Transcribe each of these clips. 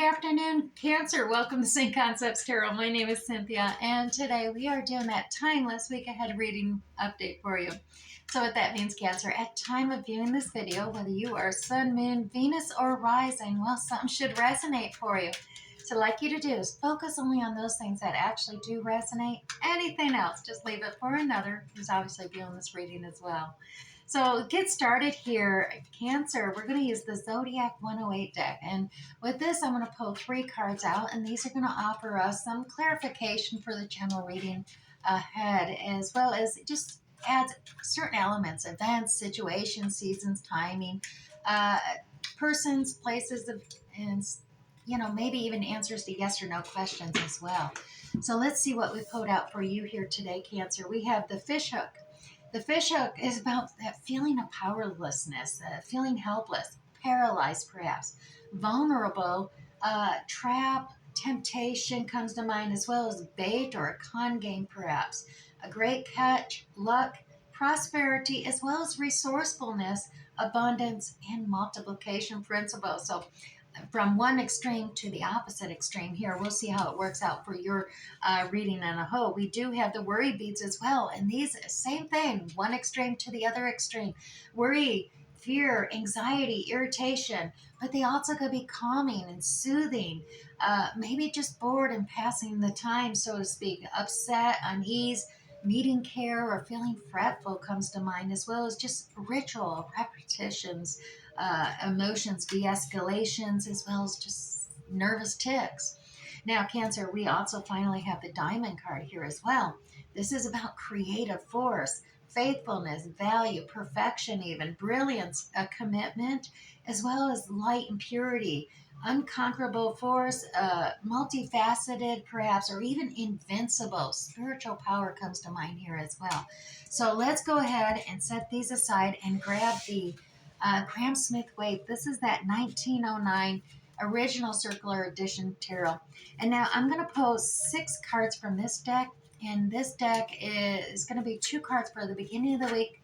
afternoon, Cancer. Welcome to St. Concepts Tarot. My name is Cynthia, and today we are doing that timeless week ahead reading update for you. So what that means, Cancer, at time of viewing this video, whether you are Sun, Moon, Venus, or Rising, well, something should resonate for you. So I'd like you to do is focus only on those things that actually do resonate. Anything else, just leave it for another who's obviously viewing this reading as well. So get started here, Cancer. We're going to use the Zodiac 108 deck. And with this, I'm going to pull 3 cards out, and these are going to offer us some clarification for the general reading ahead, as well as just adds certain elements, events, situations, seasons, timing, persons, places, and maybe even answers to yes or no questions as well. So let's see what we pulled out for you here today, Cancer. We have the fish hook. The fish hook is about that feeling of powerlessness, feeling helpless, paralyzed perhaps, vulnerable, trap, temptation comes to mind, as well as bait or a con game perhaps. A great catch, luck, prosperity, as well as resourcefulness, abundance, and multiplication principles. So from one extreme to the opposite extreme here. We'll see how it works out for your reading on a whole. We do have the worry beads as well, and these same thing, one extreme to the other extreme. Worry, fear, anxiety, irritation, but they also could be calming and soothing, maybe just bored and passing the time, so to speak. Upset, unease, needing care, or feeling fretful comes to mind, as well as just ritual repetitions, emotions, de-escalations, as well as just nervous tics. Now, Cancer, we also finally have the Diamond card here as well. This is about creative force, faithfulness, value, perfection, even brilliance, a commitment, as well as light and purity, unconquerable force, multifaceted perhaps, or even invincible. Spiritual power comes to mind here as well. So let's go ahead and set these aside and grab the Graham Smith Wave. This is that 1909 original circular edition tarot. And now I'm going to pull 6 cards from this deck. And this deck is going to be 2 cards for the beginning of the week,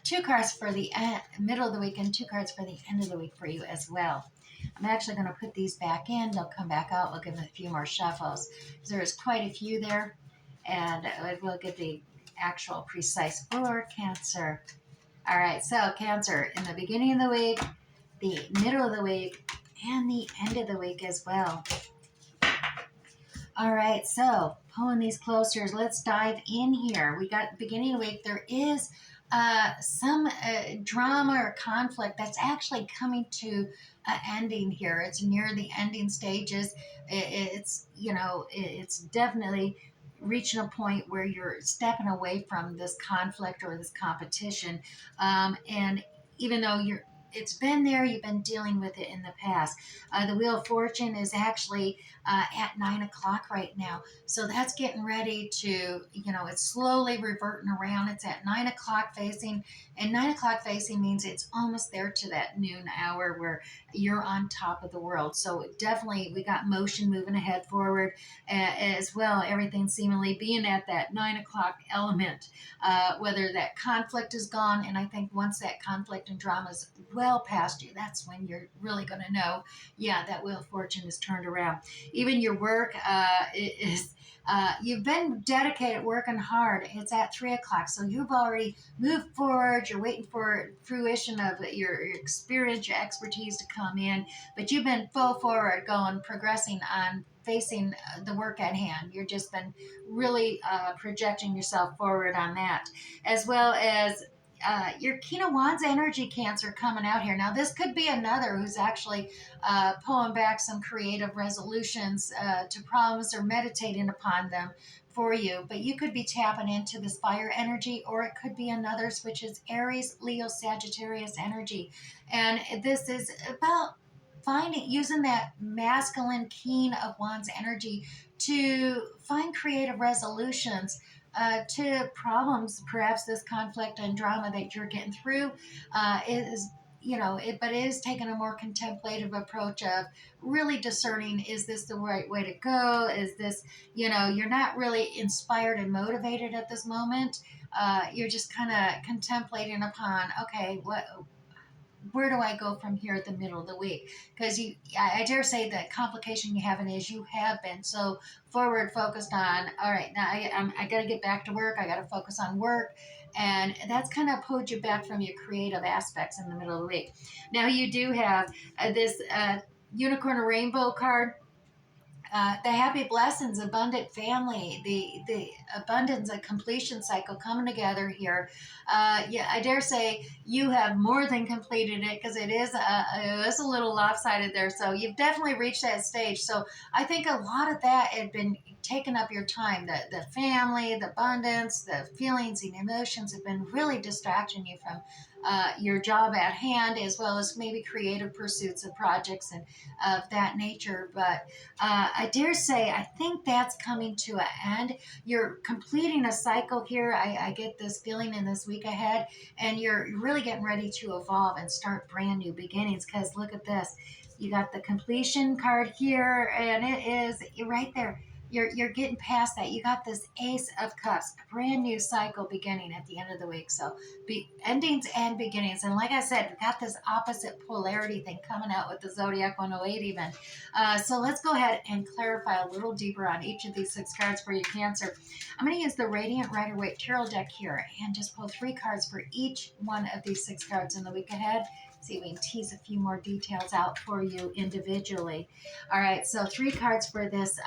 2 cards for the middle of the week, and 2 cards for the end of the week for you as well. I'm actually going to put these back in. They'll come back out. We'll give them a few more shuffles. There's quite a few there. And we'll get the actual precise for Cancer. All right, so Cancer, in the beginning of the week, the middle of the week, and the end of the week as well. All right, so pulling these closer, let's dive in here. We got beginning of the week. There is some drama or conflict that's actually coming to an ending here. It's near the ending stages. It's definitely reaching a point where you're stepping away from this conflict or this competition. And even though it's been there, you've been dealing with it in the past. The Wheel of Fortune is actually at 9 o'clock right now. So that's getting ready to, it's slowly reverting around. It's at 9 o'clock facing, and 9 o'clock facing means it's almost there to that noon hour where you're on top of the world. So definitely we got motion moving ahead forward as well. Everything seemingly being at that 9 o'clock element, whether that conflict is gone. And I think once that conflict and drama is well past you, that's when you're really going to know, yeah, that Wheel of Fortune is turned around. Even your work is, you've been dedicated, working hard. It's at 3 o'clock. So you've already moved forward. You're waiting for fruition of your experience, your expertise to come in, but you've been full forward going, progressing on facing the work at hand. You've just been really projecting yourself forward on that, as well as your King of Wands energy, Cancer, coming out here. Now, this could be another who's actually pulling back some creative resolutions to problems or meditating upon them for you. But you could be tapping into this fire energy, or it could be another's, which is Aries, Leo, Sagittarius energy. And this is about using that masculine King of Wands energy to find creative resolutions to problems. Perhaps this conflict and drama that you're getting through but it is taking a more contemplative approach of really discerning, is this the right way to go? Is this, you're not really inspired and motivated at this moment. You're just kind of contemplating upon, okay, where do I go from here at the middle of the week? Because I dare say the complication you haven't is you have been so forward focused on, all right, now I got to get back to work. I got to focus on work. And that's kind of pulled you back from your creative aspects in the middle of the week. Now you do have this unicorn rainbow card, the happy blessings, abundant family, the abundance and completion cycle coming together here. Yeah, I dare say you have more than completed it, because it is a little lopsided there. So you've definitely reached that stage. So I think a lot of that had been taking up your time. The family, the abundance, the feelings and emotions have been really distracting you from your job at hand, as well as maybe creative pursuits of projects and of that nature. But I dare say, I think that's coming to an end. You're completing a cycle here. I get this feeling in this week ahead, and you're really getting ready to evolve and start brand new beginnings. Because look at this. You got the completion card here, and it is right there. You're getting past that. You got this Ace of Cups, a brand new cycle beginning at the end of the week. So endings and beginnings. And like I said, we got this opposite polarity thing coming out with the Zodiac 108 even. So let's go ahead and clarify a little deeper on each of these 6 cards for you, Cancer. I'm going to use the Radiant Rider-Waite Tarot deck here and just pull 3 cards for each one of these 6 cards in the week ahead. See if we can tease a few more details out for you individually. All right, so 3 cards for this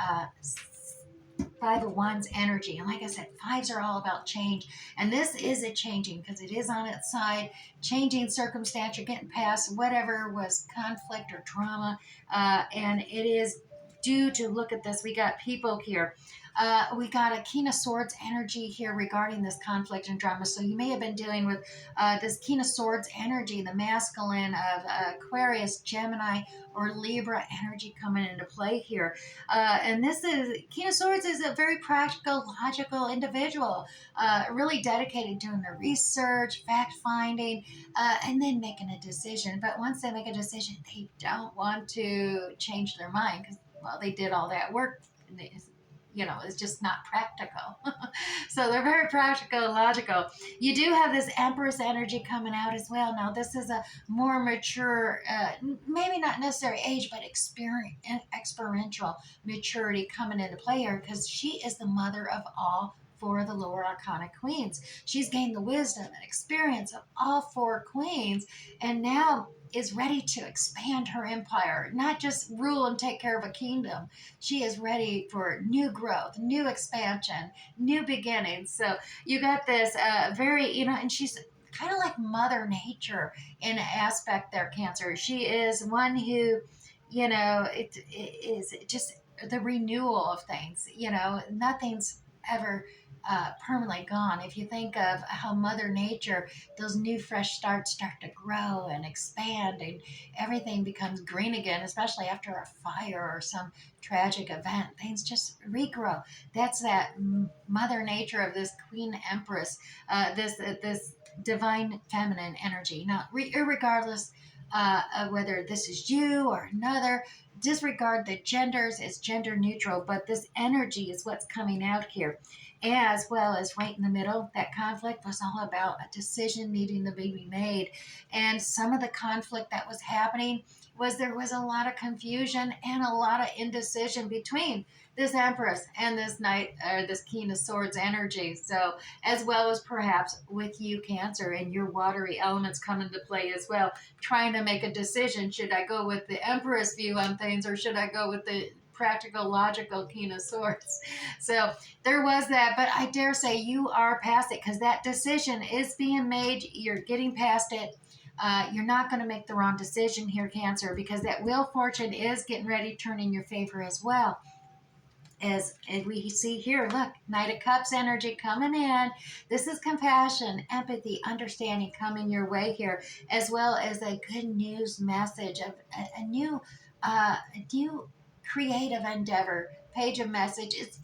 5 of Wands energy. And like I said, 5s are all about change. And this is a changing, because it is on its side, changing circumstance. You're getting past whatever was conflict or drama. And it is due to, look at this, we got people here. We got a King of Swords energy here regarding this conflict and drama. So you may have been dealing with this King of Swords energy, the masculine of Aquarius, Gemini, or Libra energy coming into play here. And this is, King of Swords is a very practical, logical individual, really dedicated doing the research, fact finding, and then making a decision. But once they make a decision, they don't want to change their mind, because, well, they did all that work. And it's just not practical. So they're very practical and logical. You do have this Empress energy coming out as well. Now, this is a more mature, maybe not necessarily age, but experiential maturity coming into play here, because she is the mother of all 4 of the lower arcana queens. She's gained the wisdom and experience of all 4 queens, and now is ready to expand her empire, not just rule and take care of a kingdom. She is ready for new growth, new expansion, new beginnings. So you got this very, and she's kind of like Mother Nature in an aspect there, Cancer. She is one who, it is just the renewal of things. Nothing's ever permanently gone. If you think of how Mother Nature, those new fresh starts start to grow and expand, and everything becomes green again, especially after a fire or some tragic event. Things just regrow. That's that Mother Nature of this Queen Empress, this divine feminine energy. Now, regardless of whether this is you or another, disregard the genders. It's gender neutral, but this energy is what's coming out here. As well as right in the middle, that conflict was all about a decision needing to be made. And some of the conflict that was happening was there was a lot of confusion and a lot of indecision between this Empress and this Knight, or this King of Swords energy. So, as well as perhaps with you, Cancer, and your watery elements come into play as well, trying to make a decision. Should I go with the Empress view on things, or should I go with the practical, logical King of Swords? So there was that, but I dare say you are past it, because that decision is being made. You're getting past it. You're not going to make the wrong decision here, Cancer, because that Wheel of Fortune is getting ready to turn in your favor as well. As we see here, look, Knight of Cups energy coming in. This is compassion, empathy, understanding coming your way here, as well as a good news message of a new creative endeavor. Page of message. It's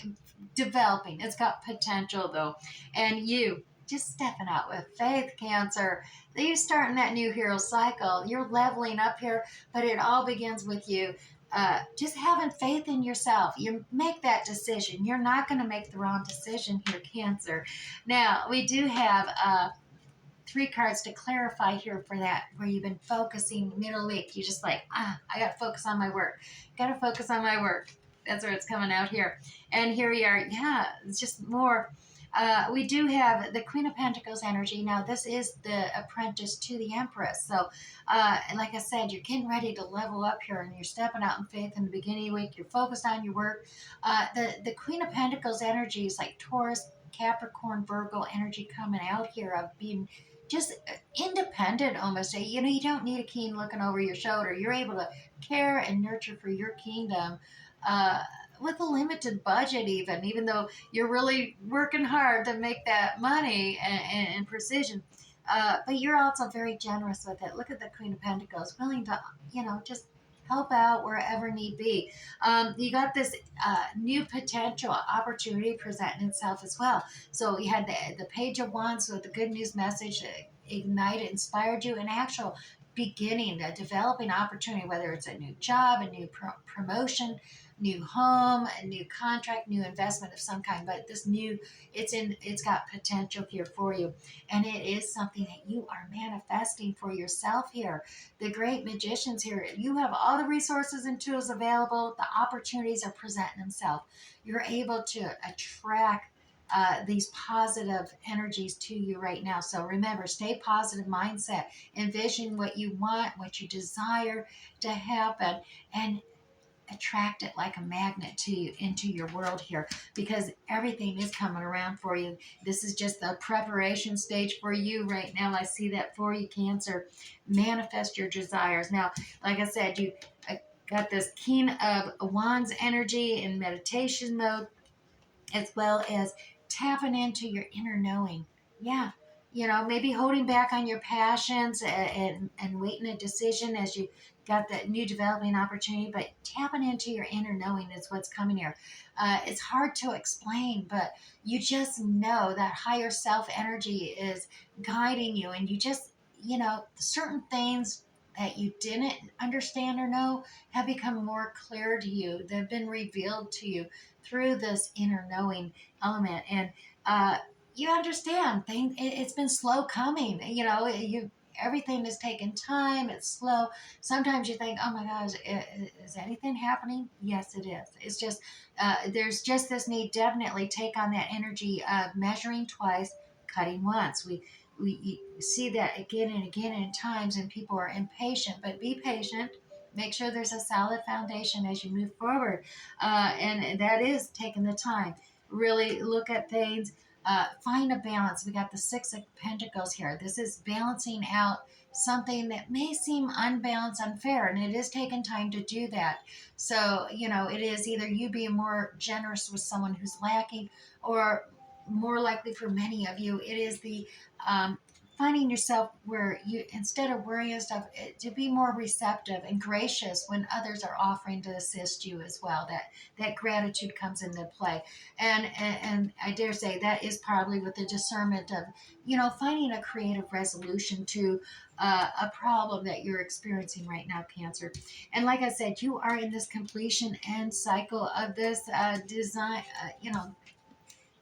developing. It's got potential, though. And you just stepping out with faith, Cancer. You starting that new hero cycle. You're leveling up here, but it all begins with you. Just having faith in yourself. You make that decision. You're not going to make the wrong decision here, Cancer. Now, we do have three cards to clarify here for that, where you've been focusing middle of the week. You're just like, I got to focus on my work. Got to focus on my work. That's where it's coming out here. And here we are. Yeah, it's just more. We do have the Queen of Pentacles energy. Now, this is the apprentice to the Empress. So, like I said, you're getting ready to level up here and you're stepping out in faith in the beginning of the week. You're focused on your work. The Queen of Pentacles energy is like Taurus, Capricorn, Virgo energy coming out here of being just independent almost. You know, you don't need a king looking over your shoulder. You're able to care and nurture for your kingdom. With a limited budget, even though you're really working hard to make that money and precision. But you're also very generous with it. Look at the Queen of Pentacles, willing to, just help out wherever need be. You got this new potential opportunity presenting itself as well. So you had the Page of Wands with the good news message that ignited, inspired you, an actual beginning, a developing opportunity, whether it's a new job, a new promotion, new home, a new contract, new investment of some kind. But this new, it's got potential here for you, and it is something that you are manifesting for yourself here. The great magicians here, you have all the resources and tools available. The opportunities are presenting themselves. You're able to attract these positive energies to you right now. So remember, stay positive mindset. Envision what you want, what you desire to happen, and attract it like a magnet to you into your world here, because everything is coming around for you. This is just the preparation stage for you right now. I see that for you, Cancer. Manifest your desires. Now, like I said, you got this King of Wands energy in meditation mode, as well as tapping into your inner knowing. Yeah. Maybe holding back on your passions and waiting a decision as you got that new developing opportunity, but tapping into your inner knowing is what's coming here. It's hard to explain, but you just know that higher self energy is guiding you, and you just, certain things that you didn't understand or know have become more clear to you. They've been revealed to you through this inner knowing element, and you understand things. It's been slow coming. Everything is taking time. It's slow. Sometimes you think, oh my gosh, is anything happening? Yes, it is. It's just there's just this need. Definitely take on that energy of measuring twice, cutting once. We see that again and again in times, and people are impatient. But be patient. Make sure there's a solid foundation as you move forward, and that is taking the time. Really look at things. Find a balance. We got the Six of Pentacles here. This is balancing out something that may seem unbalanced, unfair, and it is taking time to do that. So, it is either you being more generous with someone who's lacking, or more likely for many of you, it is the finding yourself where you, instead of worrying and stuff, to be more receptive and gracious when others are offering to assist you as well. That gratitude comes into play, and I dare say that is probably with the discernment of finding a creative resolution to a problem that you're experiencing right now, Cancer. And like I said, you are in this completion and cycle of this design.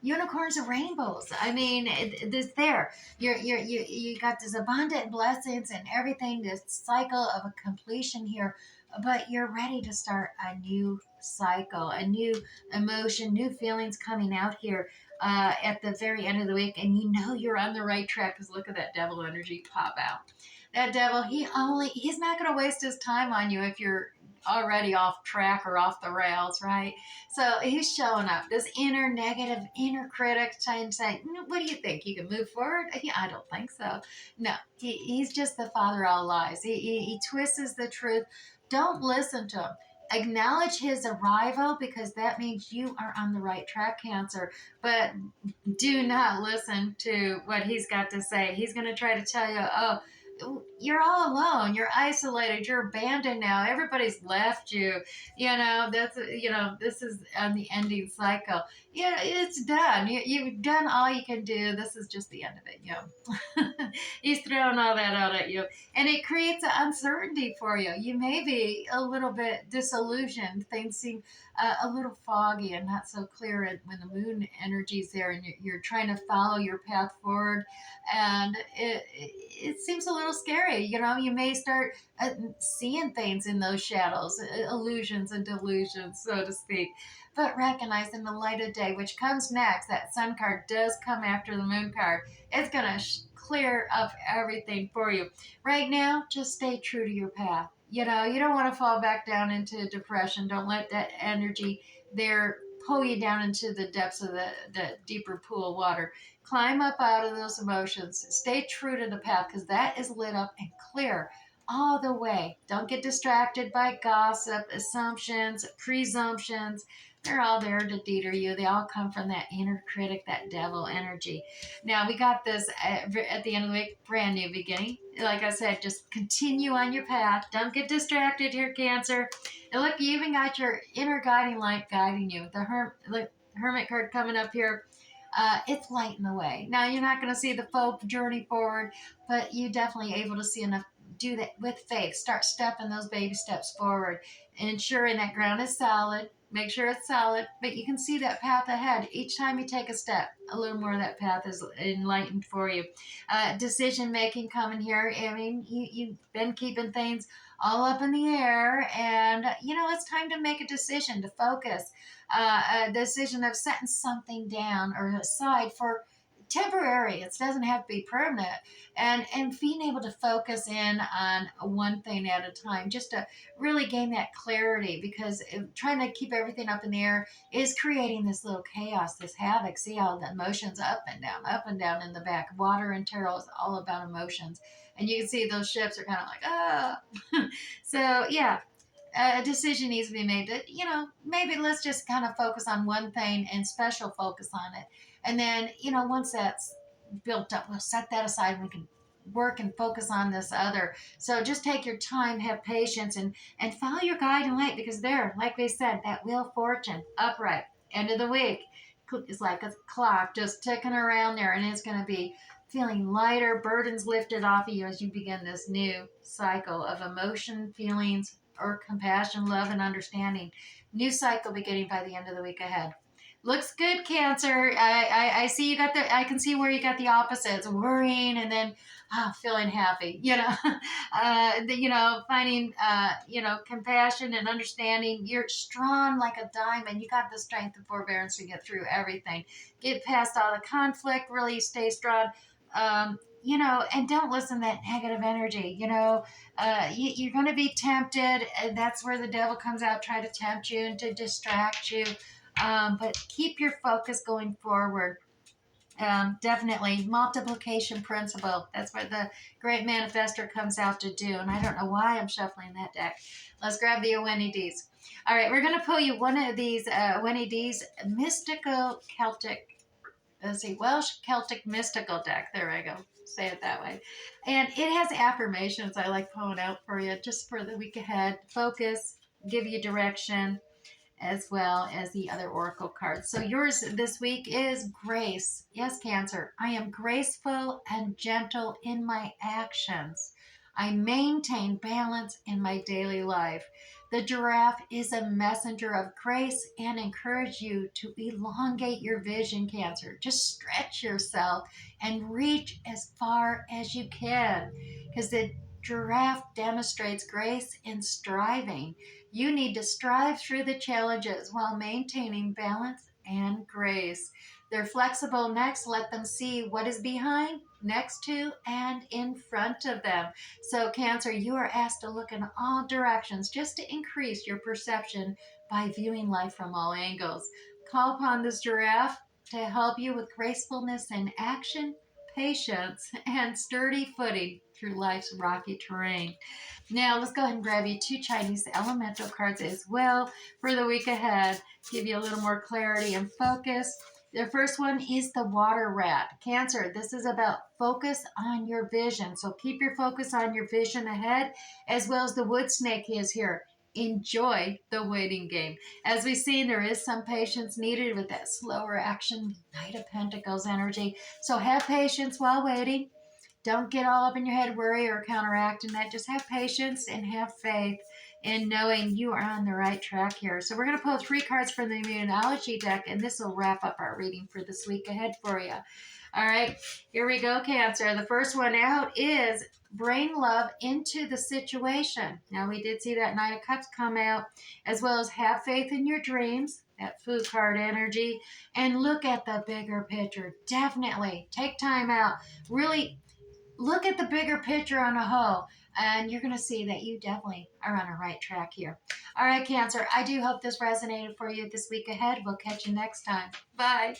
Unicorns and rainbows. I mean, this there. You got this abundant blessings and everything. This cycle of a completion here, but you're ready to start a new cycle, a new emotion, new feelings coming out here at the very end of the week, and you're on the right track. Because look at that devil energy pop out. That devil, he's not going to waste his time on you if you're already off track or off the rails, right? So he's showing up, this inner negative, inner critic trying to say, what do you think? You can move forward? Yeah, I don't think so. No, he's just the father of all lies. He twists the truth. Don't listen to him. Acknowledge his arrival, because that means you are on the right track, Cancer. But do not listen to what he's got to say. He's going to try to tell you, oh, you're all alone. You're isolated. You're abandoned now. Everybody's left you. This is on the ending cycle. Yeah, it's done. You've done all you can do. This is just the end of it. He's throwing all that out at you, and it creates an uncertainty for you. You may be a little bit disillusioned. Things seem a little foggy and not so clear when the moon energy's there, and you're trying to follow your path forward, and it seems a little scary. You may start seeing things in those shadows, illusions and delusions, so to speak. But recognize in the light of day, which comes next, that sun card does come after the moon card. It's going to clear up everything for you. Right now, just stay true to your path. You don't want to fall back down into depression. Don't let that energy there pull you down into the depths of the deeper pool of water. Climb up out of those emotions. Stay true to the path, because that is lit up and clear all the way. Don't get distracted by gossip, assumptions, presumptions. They're all there to deter you. They all come from that inner critic, that devil energy. Now, we got this at the end of the week, brand new beginning. Like I said, just continue on your path. Don't get distracted here, Cancer. And look, you even got your inner guiding light guiding you. The Hermit card coming up here. It's lighting the way. Now, you're not going to see the full journey forward, but you definitely able to see enough. Do that with faith. Start stepping those baby steps forward, ensuring that ground is solid. Make sure it's solid, but you can see that path ahead. Each time you take a step, a little more of that path is enlightened for you. Decision making coming here. I mean, you've been keeping things all up in the air, and it's time to make a decision, to focus. A decision of setting something down or aside for temporary. It doesn't have to be permanent, and being able to focus in on one thing at a time, just to really gain that clarity, because trying to keep everything up in the air is creating this little chaos, this havoc. See how the emotions up and down in the back. Water and tarot is all about emotions, and you can see those ships are kind of like, ah. So yeah, a decision needs to be made that, maybe let's just kind of focus on one thing and special focus on it. And then, once that's built up, we'll set that aside and we can work and focus on this other. So just take your time, have patience, and follow your guiding light, because there, like we said, that wheel of fortune, upright, end of the week. It's like a clock just ticking around there, and it's going to be feeling lighter, burdens lifted off of you as you begin this new cycle of emotion, feelings, or compassion, love, and understanding. New cycle beginning by the end of the week ahead. Looks good, Cancer. I see you got I can see where you got the opposites, worrying and then feeling happy. Finding compassion and understanding. You're strong like a diamond. You got the strength and forbearance to get through everything. Get past all the conflict. Really stay strong. And don't listen to that negative energy. You're going to be tempted, and that's where the devil comes out, try to tempt you and to distract you. But keep your focus going forward. Definitely multiplication principle. That's what the great manifestor comes out to do. And I don't know why I'm shuffling that deck. Let's grab the Winnie D's. All right, we're going to pull you one of these Winnie D's mystical Celtic. Let's see, Welsh Celtic mystical deck. There I go. Say it that way. And it has affirmations I like pulling out for you just for the week ahead. Focus, give you direction, as well as the other oracle cards. So yours this week is grace. Yes, Cancer. I am graceful and gentle in my actions. I maintain balance in my daily life. The giraffe is a messenger of grace and encourage you to elongate your vision, Cancer. Just stretch yourself and reach as far as you can, because the giraffe demonstrates grace in striving. You need to strive through the challenges while maintaining balance and grace. They're flexible necks. Let them see what is behind, next to, and in front of them. So, Cancer, you are asked to look in all directions just to increase your perception by viewing life from all angles. Call upon this giraffe to help you with gracefulness in action, patience, and sturdy footing through life's rocky terrain. Now, let's go ahead and grab you two Chinese elemental cards as well for the week ahead. Give you a little more clarity and focus. The first one is the water rat. Cancer, this is about focus on your vision. So keep your focus on your vision ahead, as well as the wood snake is here. Enjoy the waiting game. As we've seen, there is some patience needed with that slower action, Knight of Pentacles energy. So have patience while waiting. Don't get all up in your head, worry, or counteracting that. Just have patience and have faith in knowing you are on the right track here. So we're going to pull 3 cards from the Immunology deck, and this will wrap up our reading for this week ahead for you. All right, here we go, Cancer. The first one out is bring love into the situation. Now, we did see that Knight of Cups come out, as well as have faith in your dreams, that Fool card energy, and look at the bigger picture. Definitely take time out. Really look at the bigger picture on a whole, and you're going to see that you definitely are on a right track here. All right, Cancer, I do hope this resonated for you this week ahead. We'll catch you next time. Bye.